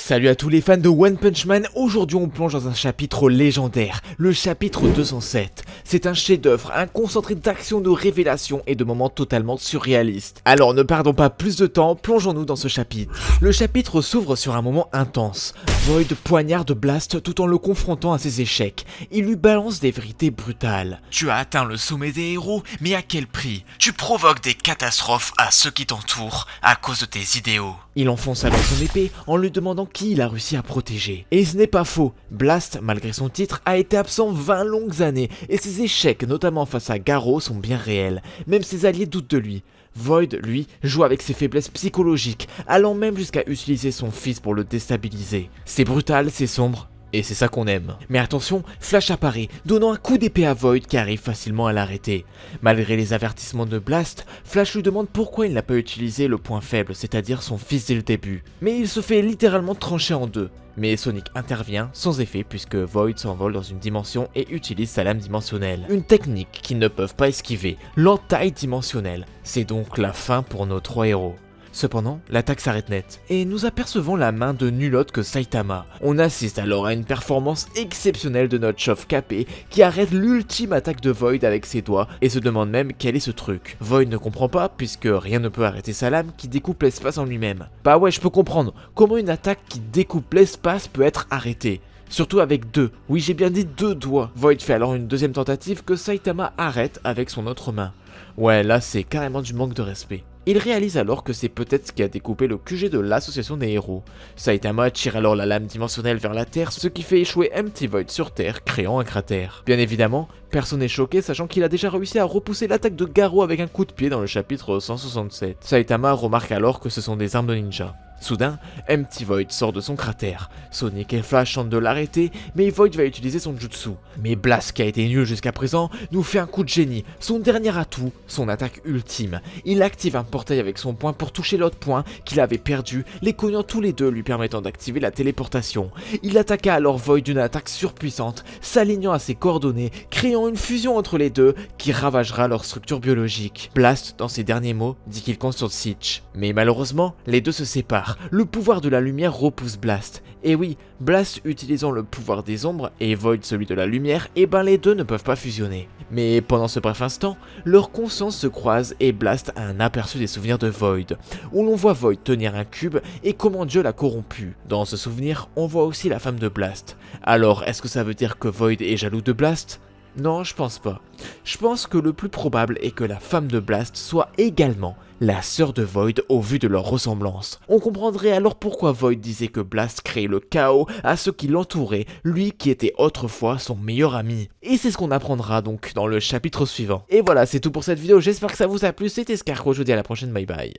Salut à tous les fans de One Punch Man, aujourd'hui on plonge dans un chapitre légendaire, le chapitre 207. C'est un chef-d'œuvre, un concentré d'action, de révélations et de moments totalement surréalistes. Alors ne perdons pas plus de temps, plongeons-nous dans ce chapitre. Le chapitre s'ouvre sur un moment intense. Void poignarde Blast tout en le confrontant à ses échecs. Il lui balance des vérités brutales. Tu as atteint le sommet des héros, mais à quel prix? Tu provoques des catastrophes à ceux qui t'entourent à cause de tes idéaux. Il enfonce alors son épée en lui demandant qui il a réussi à protéger. Et ce n'est pas faux, Blast, malgré son titre, a été absent 20 longues années et ses échecs, notamment face à Garou, sont bien réels. Même ses alliés doutent de lui. Void, lui, joue avec ses faiblesses psychologiques, allant même jusqu'à utiliser son fils pour le déstabiliser. C'est brutal, c'est sombre, et c'est ça qu'on aime. Mais attention, Flash apparaît, donnant un coup d'épée à Void qui arrive facilement à l'arrêter. Malgré les avertissements de Blast, Flash lui demande pourquoi il n'a pas utilisé le point faible, c'est-à-dire son fils dès le début. Mais il se fait littéralement trancher en deux. Mais Sonic intervient sans effet puisque Void s'envole dans une dimension et utilise sa lame dimensionnelle. Une technique qu'ils ne peuvent pas esquiver, l'entaille dimensionnelle. C'est donc la fin pour nos trois héros. Cependant, l'attaque s'arrête net, et nous apercevons la main de nul autre que Saitama. On assiste alors à une performance exceptionnelle de notre chauve capé qui arrête l'ultime attaque de Void avec ses doigts et se demande même quel est ce truc. Void ne comprend pas puisque rien ne peut arrêter sa lame qui découpe l'espace en lui-même. Bah ouais, je peux comprendre, comment une attaque qui découpe l'espace peut être arrêtée. Surtout avec deux, oui j'ai bien dit deux doigts. Void fait alors une deuxième tentative que Saitama arrête avec son autre main. Ouais, là c'est carrément du manque de respect. Il réalise alors que c'est peut-être ce qui a découpé le QG de l'association des héros. Saitama tire alors la lame dimensionnelle vers la Terre, ce qui fait échouer Empty Void sur Terre, créant un cratère. Bien évidemment, personne n'est choqué sachant qu'il a déjà réussi à repousser l'attaque de Garou avec un coup de pied dans le chapitre 167. Saitama remarque alors que ce sont des armes de ninja. Soudain, Empty Void sort de son cratère. Sonic et Flash tentent de l'arrêter, mais Void va utiliser son jutsu. Mais Blast, qui a été nul jusqu'à présent, nous fait un coup de génie, son dernier atout, son attaque ultime. Il active un portail avec son poing pour toucher l'autre poing qu'il avait perdu, les cognant tous les deux lui permettant d'activer la téléportation. Il attaqua alors Void d'une attaque surpuissante, s'alignant à ses coordonnées, créant une fusion entre les deux qui ravagera leur structure biologique. Blast, dans ses derniers mots, dit qu'il compte sur Sitch. Mais malheureusement, les deux se séparent. Le pouvoir de la lumière repousse Blast. Et oui, Blast utilisant le pouvoir des ombres et Void celui de la lumière, et ben les deux ne peuvent pas fusionner. Mais pendant ce bref instant, leurs consciences se croisent et Blast a un aperçu des souvenirs de Void, où l'on voit Void tenir un cube et comment Dieu l'a corrompu. Dans ce souvenir, on voit aussi la femme de Blast. Alors, est-ce que ça veut dire que Void est jaloux de Blast ? Non, je pense pas. Je pense que le plus probable est que la femme de Blast soit également la sœur de Void au vu de leur ressemblance. On comprendrait alors pourquoi Void disait que Blast créait le chaos à ceux qui l'entouraient, lui qui était autrefois son meilleur ami. Et c'est ce qu'on apprendra donc dans le chapitre suivant. Et voilà, c'est tout pour cette vidéo, j'espère que ça vous a plu, c'était Scarco, je vous dis à la prochaine, bye bye.